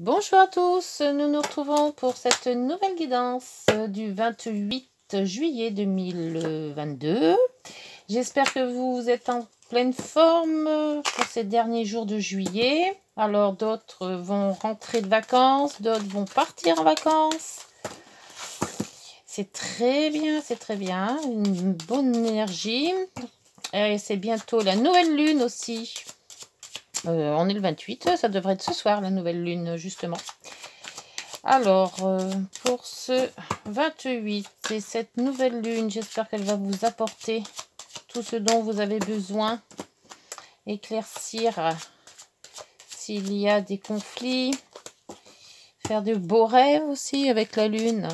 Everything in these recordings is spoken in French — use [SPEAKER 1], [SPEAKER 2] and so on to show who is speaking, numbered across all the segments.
[SPEAKER 1] Bonjour à tous, nous nous retrouvons pour cette nouvelle guidance du 28 juillet 2022. J'espère que vous êtes en pleine forme pour ces derniers jours de juillet. Alors d'autres vont rentrer de vacances, d'autres vont partir en vacances. C'est très bien, une bonne énergie. Et c'est bientôt la nouvelle lune aussi. On est le 28, ça devrait être ce soir la nouvelle lune justement. Alors, pour ce 28 et cette nouvelle lune, j'espère qu'elle va vous apporter tout ce dont vous avez besoin. Éclaircir s'il y a des conflits. Faire de beaux rêves aussi avec la lune.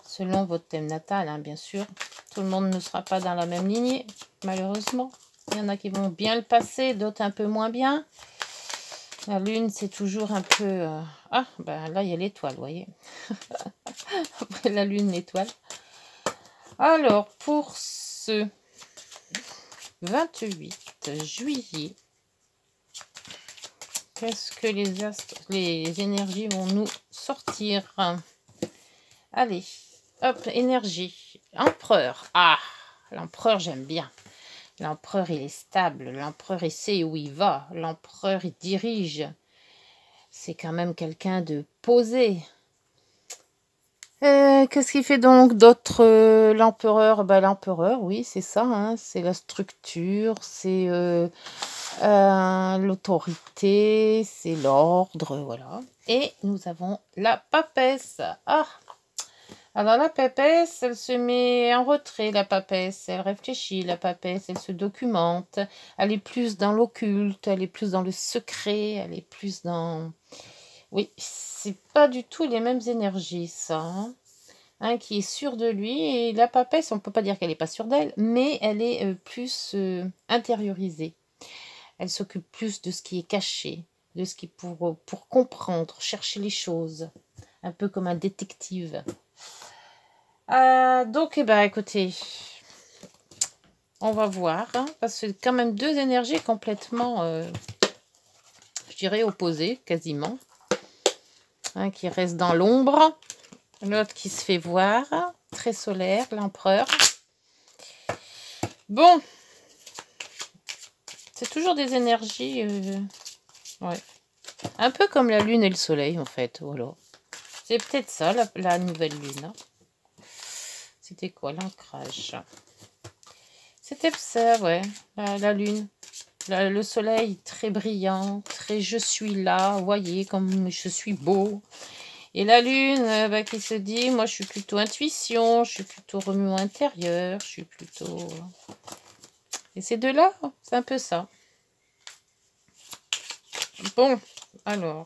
[SPEAKER 1] Selon votre thème natal, hein, bien sûr. Tout le monde ne sera pas dans la même lignée, malheureusement. Il y en a qui vont bien le passer, d'autres un peu moins bien. La lune, c'est toujours un peu... Ah, ben là, il y a l'étoile, vous voyez. Après la lune, l'étoile. Alors, pour ce 28 juillet, qu'est-ce que les énergies vont nous sortir? Allez, hop, énergie. Empereur. Ah, l'empereur, j'aime bien. L'empereur, il est stable. L'empereur, il sait où il va. L'empereur, il dirige. C'est quand même quelqu'un de posé. Qu'est-ce qu'il fait donc d'autre, l'empereur? Ben, l'empereur, oui, c'est ça. Hein, c'est la structure, c'est l'autorité, c'est l'ordre, voilà. Et nous avons la papesse. Ah! Alors la papesse, elle se met en retrait, la papesse, elle réfléchit, la papesse, elle se documente, elle est plus dans l'occulte, elle est plus dans le secret, elle est plus dans... Oui, c'est pas du tout les mêmes énergies, ça. Hein, qui est sûre de lui, et la papesse, on peut pas dire qu'elle n'est pas sûre d'elle, mais elle est plus intériorisée. Elle s'occupe plus de ce qui est caché, de ce qui est pour comprendre, chercher les choses, un peu comme un détective. Donc, eh ben, écoutez, on va voir, hein, parce que c'est quand même deux énergies complètement, je dirais, opposées, quasiment. Un qui reste dans l'ombre, l'autre qui se fait voir, très solaire, l'empereur. Bon, c'est toujours des énergies, ouais, un peu comme la lune et le soleil, en fait, voilà. C'est peut-être ça, la nouvelle lune. Hein. C'était quoi, l'ancrage? C'était ça, ouais, la lune. Le soleil très brillant, très je suis là, vous voyez, comme je suis beau. Et la lune bah, qui se dit, moi je suis plutôt intuition, je suis plutôt remue intérieur, je suis plutôt... Et ces deux-là, c'est un peu ça. Bon, alors...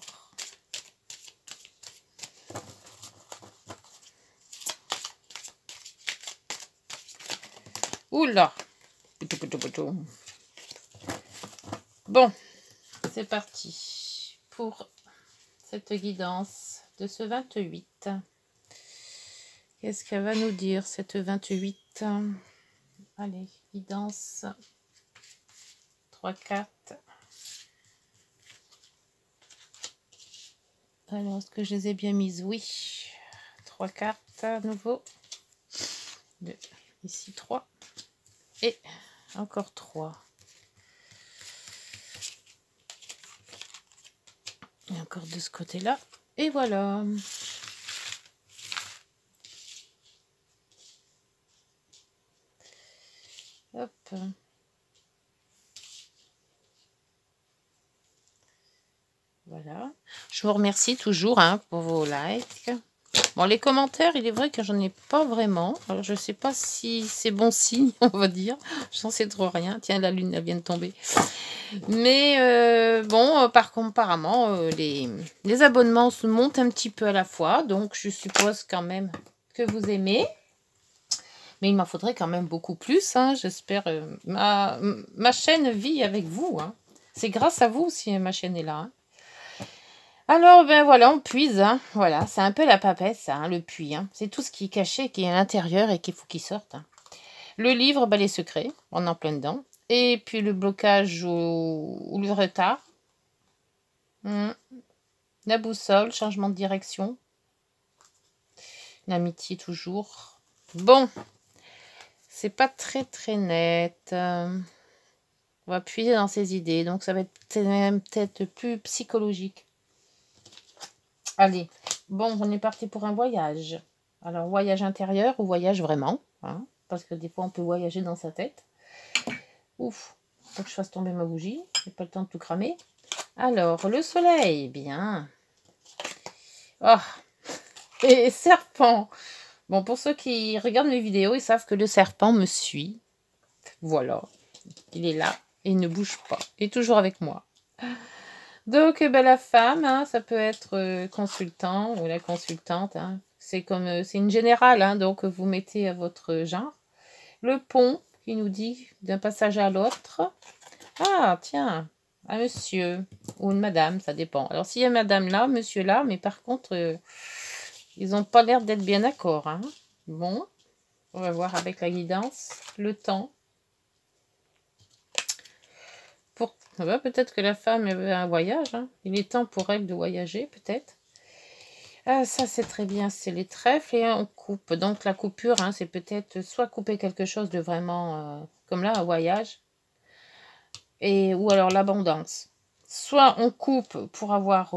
[SPEAKER 1] Oula! Bon, c'est parti pour cette guidance de ce 28. Qu'est-ce qu'elle va nous dire, cette 28? Allez, guidance. 3 cartes. Alors, est-ce que je les ai bien mises? Oui. 3 cartes à nouveau. Ici 3. Et encore 3. Et encore de ce côté-là. Et voilà. Hop. Voilà. Je vous remercie toujours hein, pour vos likes. Bon, les commentaires, il est vrai que j'en ai pas vraiment. Alors, je sais pas si c'est bon signe, on va dire. J'en sais trop rien. Tiens, la lune, elle vient de tomber. Mais bon, par contre, apparemment, les abonnements se montent un petit peu à la fois. Donc, je suppose quand même que vous aimez. Mais il m'en faudrait quand même beaucoup plus. Hein, j'espère. Ma chaîne vit avec vous. Hein. C'est grâce à vous si ma chaîne est là. Hein. Alors, ben voilà, on puise. Hein. Voilà, c'est un peu la papesse, ça, hein, le puits. Hein. C'est tout ce qui est caché, qui est à l'intérieur et qu'il faut qu'il sorte. Hein. Le livre, ben, les secrets, on est en plein dedans. Et puis le blocage ou le retard. La boussole, changement de direction. L'amitié toujours. Bon, c'est pas très net. On va puiser dans ses idées, donc ça va être peut-être plus psychologique. Allez, bon, on est parti pour un voyage. Alors, voyage intérieur ou voyage vraiment, hein, parce que des fois, on peut voyager dans sa tête. Ouf, faut que je fasse tomber ma bougie. J'ai pas le temps de tout cramer. Alors, le soleil, bien. Oh, et serpent. Bon, pour ceux qui regardent mes vidéos, ils savent que le serpent me suit. Voilà, il est là et il ne bouge pas. Il est toujours avec moi. Donc, ben, la femme, hein, ça peut être consultant ou la consultante. Hein. C'est comme, c'est une générale, hein, donc vous mettez à votre genre. Le pont qui nous dit d'un passage à l'autre. Ah, tiens, un monsieur ou une madame, ça dépend. Alors, s'il y a madame là, monsieur là, mais par contre, ils n'ont pas l'air d'être bien d'accord. Hein. Bon, on va voir avec la guidance. Le temps. Ah bah, peut-être que la femme avait un voyage. Hein. Il est temps pour elle de voyager, peut-être. Ah, ça, c'est très bien. C'est les trèfles et on coupe. Donc, la coupure, hein, c'est peut-être soit couper quelque chose de vraiment... comme là, un voyage. Ou alors l'abondance. Soit on coupe pour avoir...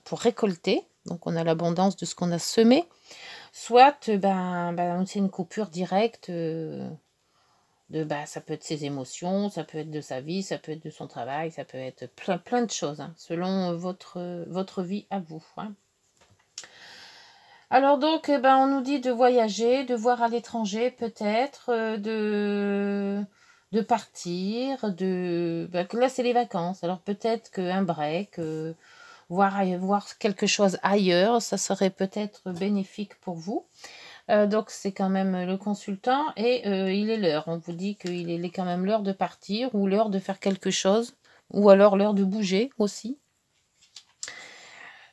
[SPEAKER 1] pour récolter. Donc, on a l'abondance de ce qu'on a semé. Soit, c'est une coupure directe... ça peut être ses émotions, ça peut être de sa vie, ça peut être de son travail, ça peut être plein de choses, hein, selon votre vie à vous. Hein. Alors donc, on nous dit de voyager, de voir à l'étranger peut-être, de partir, que là c'est les vacances, alors peut-être qu'un break, voir quelque chose ailleurs, ça serait peut-être bénéfique pour vous. Donc c'est quand même le consultant et il est l'heure. On vous dit qu'il est quand même l'heure de partir ou l'heure de faire quelque chose ou alors l'heure de bouger aussi.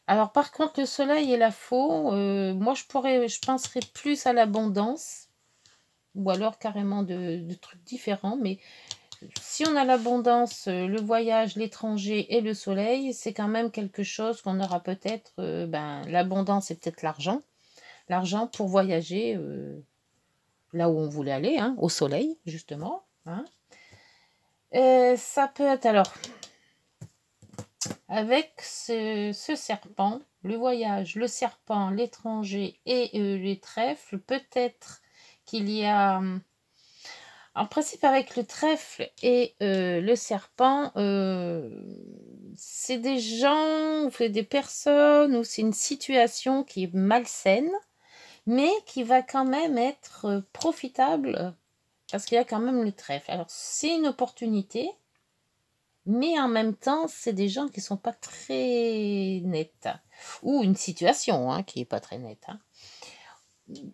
[SPEAKER 1] Alors par contre le soleil et la faux, moi je penserais plus à l'abondance ou alors carrément de trucs différents. Mais si on a l'abondance, le voyage, l'étranger et le soleil, c'est quand même quelque chose qu'on aura peut-être. L'abondance c'est peut-être l'argent. L'argent pour voyager là où on voulait aller, hein, au soleil, justement. Hein. Ça peut être, alors, avec ce serpent, le voyage, le serpent, l'étranger et les trèfles, peut-être qu'il y a... En principe, avec le trèfle et le serpent, c'est des gens, ou des personnes, ou c'est une situation qui est malsaine, mais qui va quand même être profitable parce qu'il y a quand même le trèfle. Alors, c'est une opportunité, mais en même temps, c'est des gens qui ne sont pas très nets. Ou une situation qui n'est pas très nette. Hein.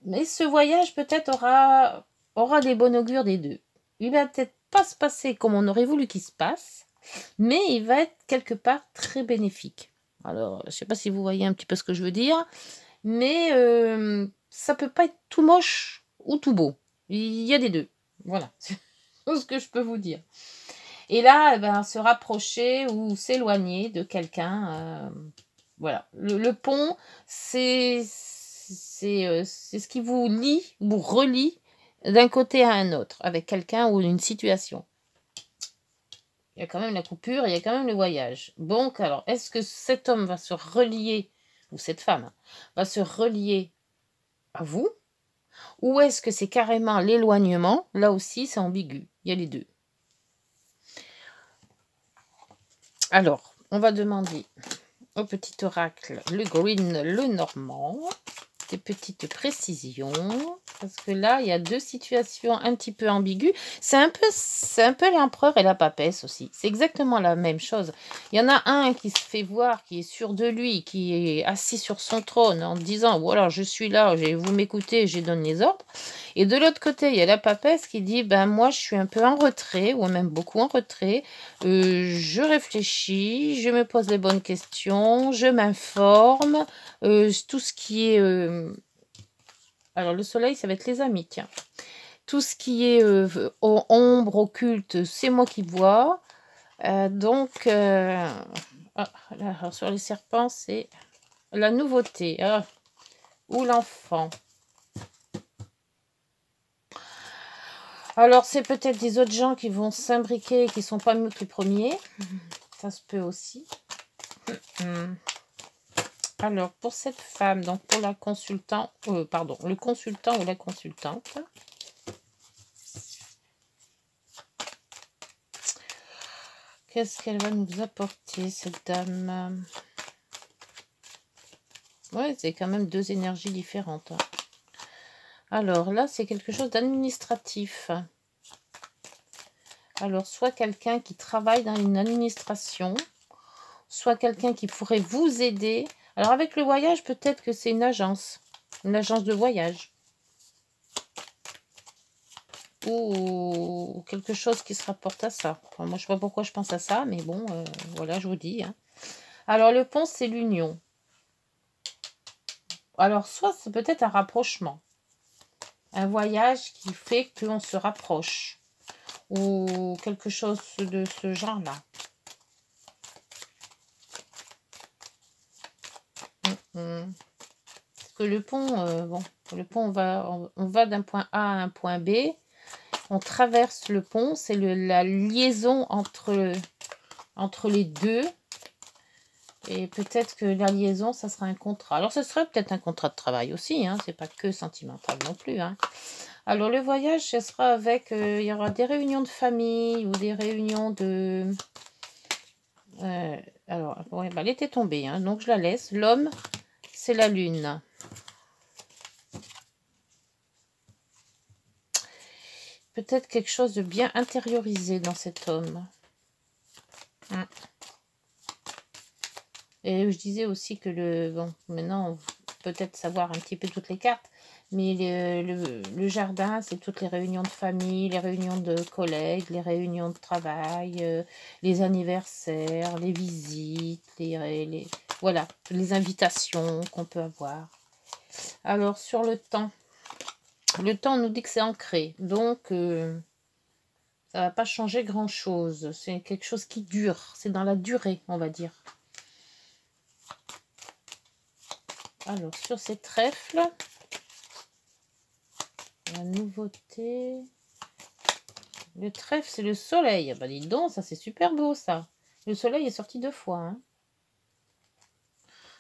[SPEAKER 1] Mais ce voyage, peut-être, aura des bon augures des deux. Il va peut-être pas se passer comme on aurait voulu qu'il se passe, mais il va être quelque part très bénéfique. Alors, je ne sais pas si vous voyez un petit peu ce que je veux dire, mais ça peut pas être tout moche ou tout beau. Il y a des deux. Voilà, c'est tout ce que je peux vous dire. Et là, se rapprocher ou s'éloigner de quelqu'un, voilà. Le pont, c'est ce qui vous lie, vous relie d'un côté à un autre, avec quelqu'un ou une situation. Il y a quand même la coupure, il y a quand même le voyage. Donc, alors, est-ce que cet homme va se relier, ou cette femme, va se relier à vous, ou est-ce que c'est carrément l'éloignement? Là aussi, c'est ambigu. Il y a les deux. Alors, on va demander au petit oracle, le green, le normand, des petites précisions. Parce que là, il y a deux situations un petit peu ambiguës. C'est un peu l'empereur et la papesse aussi. C'est exactement la même chose. Il y en a un qui se fait voir, qui est sûr de lui, qui est assis sur son trône en disant, voilà, je suis là, vous m'écoutez, je donne les ordres. Et de l'autre côté, il y a la papesse qui dit, moi, je suis un peu en retrait, ou même beaucoup en retrait. Je réfléchis, je me pose les bonnes questions, je m'informe. Tout ce qui est... alors, le soleil, ça va être les amis, tiens. Tout ce qui est ombre, occulte, c'est moi qui vois. Là, alors, sur les serpents, c'est la nouveauté. Ou l'enfant. Alors, c'est peut-être des autres gens qui vont s'imbriquer et qui ne sont pas mieux que les premiers. Ça se peut aussi. Alors, pour cette femme, donc pour la consultante, pardon, le consultant ou la consultante. Qu'est-ce qu'elle va nous apporter, cette dame? Ouais, c'est quand même deux énergies différentes. Alors là, c'est quelque chose d'administratif. Alors, soit quelqu'un qui travaille dans une administration, soit quelqu'un qui pourrait vous aider. Alors, avec le voyage, peut-être que c'est une agence de voyage. Ou quelque chose qui se rapporte à ça. Enfin, moi, je ne sais pas pourquoi je pense à ça, mais bon, voilà, je vous dis. Hein. Alors, le pont, c'est l'union. Alors, soit c'est peut-être un rapprochement. Un voyage qui fait qu'on se rapproche. Ou quelque chose de ce genre-là. Parce que le pont, bon, le pont, on va d'un point A à un point B. On traverse le pont, c'est la liaison entre les deux. Et peut-être que la liaison, ça sera un contrat. Alors, ce serait peut-être un contrat de travail aussi. Hein, c'est pas que sentimental non plus. Hein. Alors, le voyage, ce sera avec... il y aura des réunions de famille ou des réunions de... alors, ouais, bah, elle était tombée. Hein, donc, je la laisse. L'homme, c'est la lune. Peut-être quelque chose de bien intériorisé dans cet homme. Et je disais aussi que bon, maintenant, on peut peut-être savoir un petit peu toutes les cartes, mais le jardin, c'est toutes les réunions de famille, les réunions de collègues, les réunions de travail, les anniversaires, les visites, voilà, les invitations qu'on peut avoir. Alors, sur le temps, on nous dit que c'est ancré, donc ça ne va pas changer grand-chose. C'est quelque chose qui dure, c'est dans la durée, on va dire. Alors, sur ces trèfles, la nouveauté... Le trèfle, c'est le soleil. Bah, dis donc, ça, c'est super beau, ça. Le soleil est sorti 2 fois. Hein.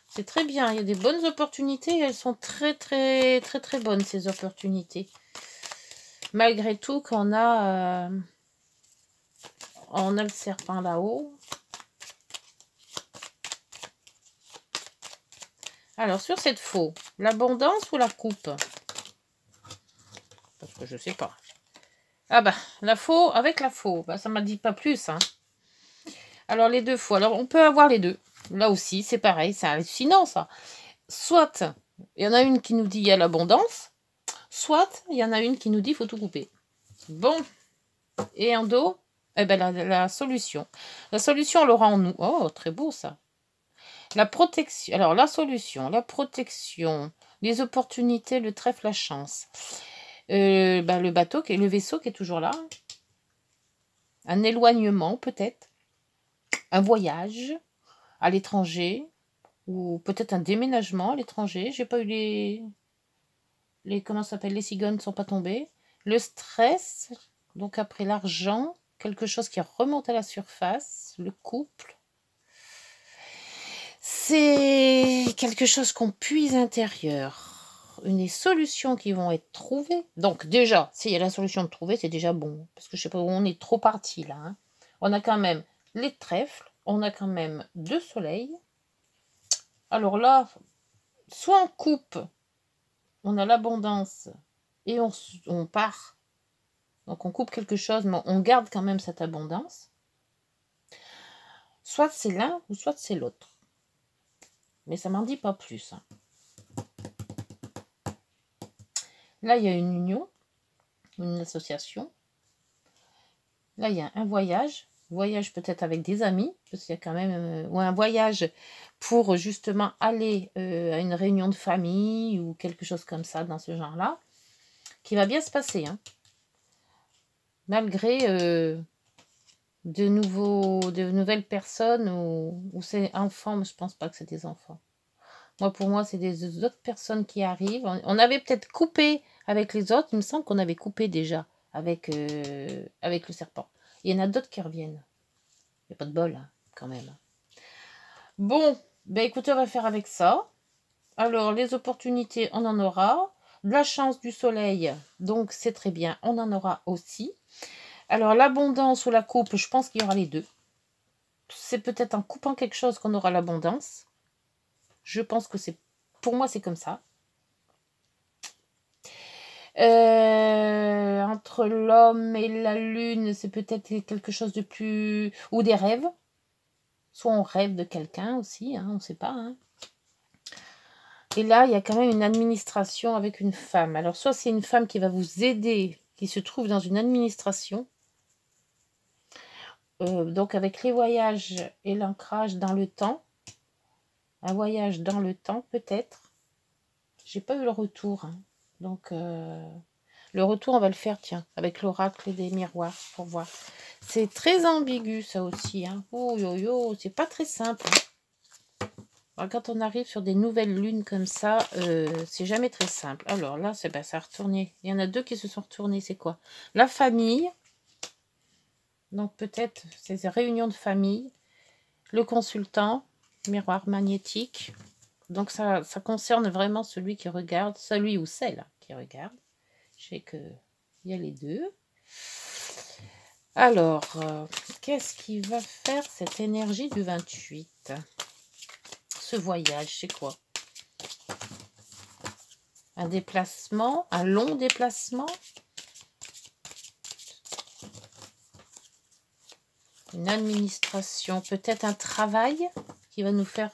[SPEAKER 1] C'est très bien. Il y a des bonnes opportunités. Elles sont très, très, très, très bonnes, ces opportunités. Malgré tout, qu'on a... on a le serpent là-haut. Alors, sur cette faux, l'abondance ou la coupe? Parce que je sais pas. Ah bah, la faux, avec la faux, bah, ça m'a dit pas plus. Hein. Alors, les deux faux. Alors, on peut avoir les deux. Là aussi, c'est pareil, c'est hallucinant, ça. Soit, il y en a une qui nous dit il y a l'abondance, soit, il y en a une qui nous dit il faut tout couper. Bon. Et en dos, eh ben, la solution. La solution, on l'aura en nous. Oh, très beau, ça. La protection, alors la solution, la protection, les opportunités, le trèfle, la chance. Le bateau, le vaisseau qui est toujours là. Un éloignement peut-être. Un voyage à l'étranger. Ou peut-être un déménagement à l'étranger. J'ai pas eu comment ça s'appelle, les cigognes ne sont pas tombées. Le stress, donc après l'argent, quelque chose qui remonte à la surface. Le couple. C'est quelque chose qu'on puise intérieur. Une solutions qui vont être trouvées. Donc déjà, s'il y a la solution de trouver, c'est déjà bon. Parce que je sais pas où on est trop parti là. Hein. On a quand même les trèfles. On a quand même 2 soleils. Alors là, soit on coupe, on a l'abondance et on part. Donc on coupe quelque chose, mais on garde quand même cette abondance. Soit c'est l'un ou soit c'est l'autre. Mais ça m'en dit pas plus. Hein. Là, il y a une union, une association. Là, il y a un voyage. Voyage peut-être avec des amis, parce qu'il y a quand même... ou un voyage pour justement aller à une réunion de famille ou quelque chose comme ça, dans ce genre-là, qui va bien se passer. Hein. Malgré de nouvelles personnes ou c'est enfants, mais je pense pas que c'est des enfants. Moi, pour moi, c'est des autres personnes qui arrivent. On avait peut-être coupé avec les autres. Il me semble qu'on avait coupé déjà avec le serpent. Il y en a d'autres qui reviennent. Il n'y a pas de bol, hein, quand même. Bon, ben écoutez, on va faire avec ça. Alors, les opportunités, on en aura. De la chance du soleil, donc c'est très bien, on en aura aussi. Alors, l'abondance ou la coupe, je pense qu'il y aura les deux. C'est peut-être en coupant quelque chose qu'on aura l'abondance. Je pense que c'est... Pour moi, c'est comme ça. Entre l'homme et la lune, c'est peut-être quelque chose de plus... Ou des rêves. Soit on rêve de quelqu'un aussi, hein, on ne sait pas. Hein. Et là, il y a quand même une administration avec une femme. Alors, soit c'est une femme qui va vous aider, qui se trouve dans une administration. Donc, avec les voyages et l'ancrage dans le temps. Un voyage dans le temps, peut-être. J'ai pas eu le retour. Hein. Donc, le retour, on va le faire, tiens, avec l'oracle des miroirs, pour voir. C'est très ambigu, ça aussi. Hein. Oh, yo, yo, c'est pas très simple. Hein. Alors, quand on arrive sur des nouvelles lunes comme ça, c'est jamais très simple. Alors là, ça a retourné. Il y en a deux qui se sont retournés. C'est quoi? La famille. Donc peut-être, c'est des réunions de famille. Le consultant, miroir magnétique. Donc ça concerne vraiment celui qui regarde, celui ou celle qui regarde. Je sais qu'il y a les deux. Alors, qu'est-ce qui va faire cette énergie du 28? Ce voyage, c'est quoi? Un déplacement, un long déplacement, une administration, peut-être un travail qui va nous faire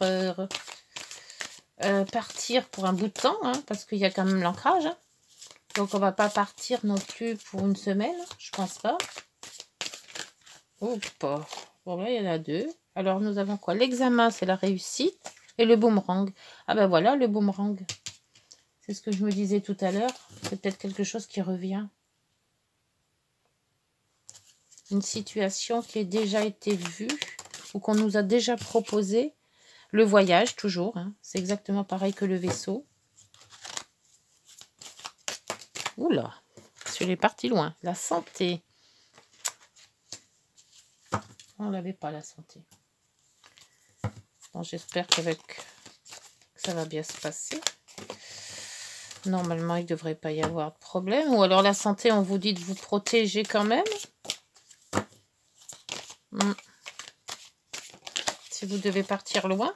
[SPEAKER 1] partir pour un bout de temps, hein, parce qu'il y a quand même l'ancrage. Hein. Donc on va pas partir non plus pour une semaine, je pense pas. Oh, pas. Bon là, il y en a deux. Alors nous avons quoi? L'examen, c'est la réussite. Et le boomerang. Ah ben voilà, le boomerang. C'est ce que je me disais tout à l'heure. C'est peut-être quelque chose qui revient. Une situation qui a déjà été vue ou qu'on nous a déjà proposé. Le voyage, toujours. Hein. C'est exactement pareil que le vaisseau. Oula, je l'ai parti loin. La santé. On n'avait pas la santé. Bon, j'espère qu'avec ça va bien se passer. Normalement, il ne devrait pas y avoir de problème. Ou alors la santé, on vous dit de vous protéger quand même. Si vous devez partir loin.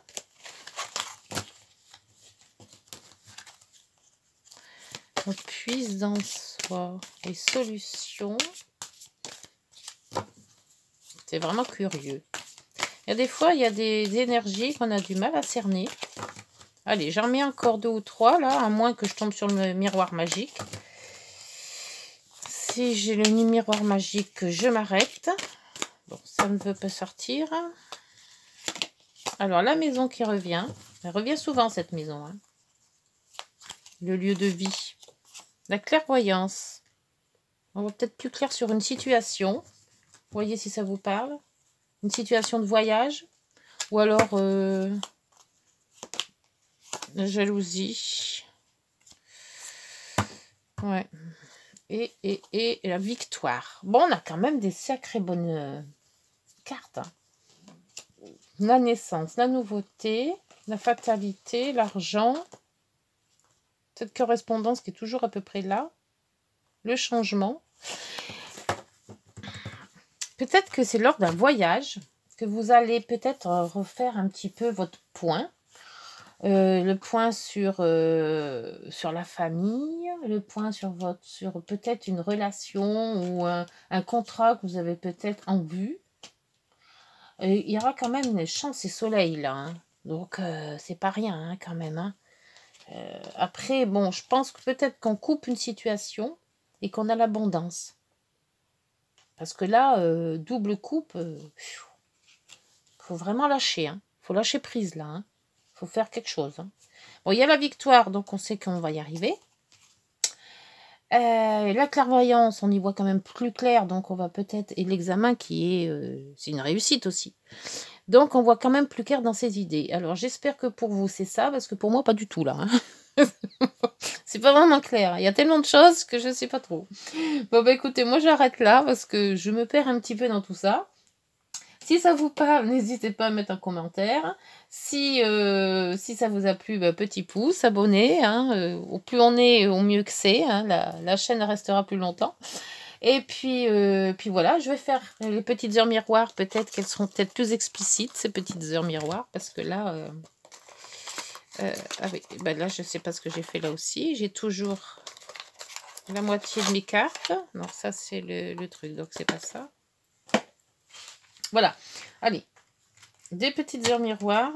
[SPEAKER 1] On puise dans soi les solutions. C'est vraiment curieux. Il y a des fois, il y a des énergies qu'on a du mal à cerner. Allez, j'en mets encore 2 ou 3 là, à moins que je tombe sur le miroir magique. Si j'ai le miroir magique, je m'arrête. Bon, ça ne veut pas sortir. Alors, la maison qui revient. Elle revient souvent, cette maison. Hein. Le lieu de vie. La clairvoyance. On va peut-être plus clair sur une situation. Voyez si ça vous parle. Une situation de voyage. Ou alors la jalousie. Ouais. Et la victoire. Bon, on a quand même des sacrées bonnes cartes. Hein. La naissance, la nouveauté, la fatalité, l'argent. Cette correspondance qui est toujours à peu près là. Le changement. Peut-être que c'est lors d'un voyage que vous allez peut-être refaire un petit peu votre point. Le point sur la famille, le point sur peut-être une relation ou un contrat que vous avez peut-être en vue. Il y aura quand même une chance et soleil là. Hein. Donc, c'est pas rien hein, quand même. Hein. Après, bon, je pense que peut-être qu'on coupe une situation et qu'on a l'abondance. Parce que là, double coupe, faut vraiment lâcher. Hein. Faut lâcher prise là. Hein. Faut faire quelque chose. Hein. Bon, il y a la victoire, donc on sait qu'on va y arriver. La clairvoyance, on y voit quand même plus clair, donc on va peut-être... Et l'examen qui est... c'est une réussite aussi. Donc on voit quand même plus clair dans ses idées. Alors j'espère que pour vous c'est ça, parce que pour moi pas du tout là. Hein. C'est pas vraiment clair. Il y a tellement de choses que je sais pas trop. Bon bah écoutez, moi j'arrête là, parce que je me perds un petit peu dans tout ça. Si ça vous parle, n'hésitez pas à mettre un commentaire. Si ça vous a plu, bah, petit pouce, abonnez. Hein, au plus on est, au mieux que c'est. Hein, la chaîne restera plus longtemps. Et puis voilà, je vais faire les petites heures miroirs. Peut-être qu'elles seront peut-être plus explicites, ces petites heures miroirs. Parce que là... ah oui, bah là, je ne sais pas ce que j'ai fait là aussi. J'ai toujours la moitié de mes cartes. Non, ça, c'est le truc. Donc, c'est pas ça. Voilà. Allez. Des petites heures miroirs.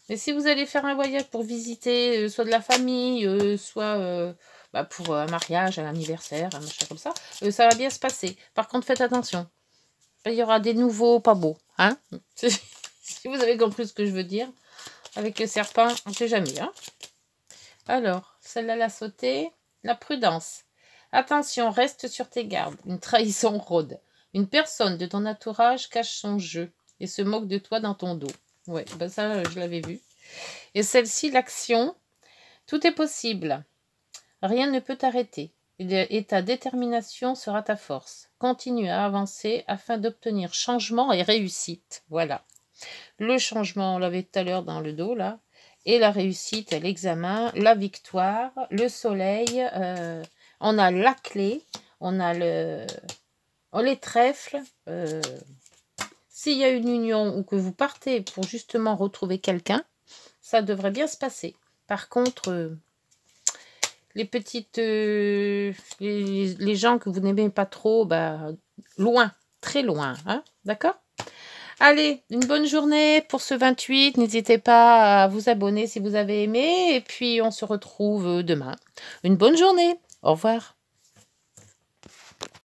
[SPEAKER 1] Et si vous allez faire un voyage pour visiter soit de la famille, soit bah, pour un mariage, un anniversaire, un machin comme ça, ça va bien se passer. Par contre, faites attention. Il y aura des nouveaux pas beaux. Hein. Si vous avez compris ce que je veux dire. Avec le serpent, on ne sait jamais. Hein. Alors, celle-là l'a sauté. La prudence. Attention, reste sur tes gardes. Une trahison rôde. Une personne de ton entourage cache son jeu et se moque de toi dans ton dos. Ouais, ben ça, je l'avais vu. Et celle-ci, l'action. Tout est possible. Rien ne peut t'arrêter. Et ta détermination sera ta force. Continue à avancer afin d'obtenir changement et réussite. Voilà. Le changement, on l'avait tout à l'heure dans le dos, là. Et la réussite, l'examen, la victoire, le soleil. On a la clé. On a les trèfles. S'il y a une union ou que vous partez pour justement retrouver quelqu'un, ça devrait bien se passer. Par contre, les petites... les gens que vous n'aimez pas trop, bah, loin, très loin. Hein, d'accord ? Allez, une bonne journée pour ce 28. N'hésitez pas à vous abonner si vous avez aimé. Et puis, on se retrouve demain. Une bonne journée. Au revoir.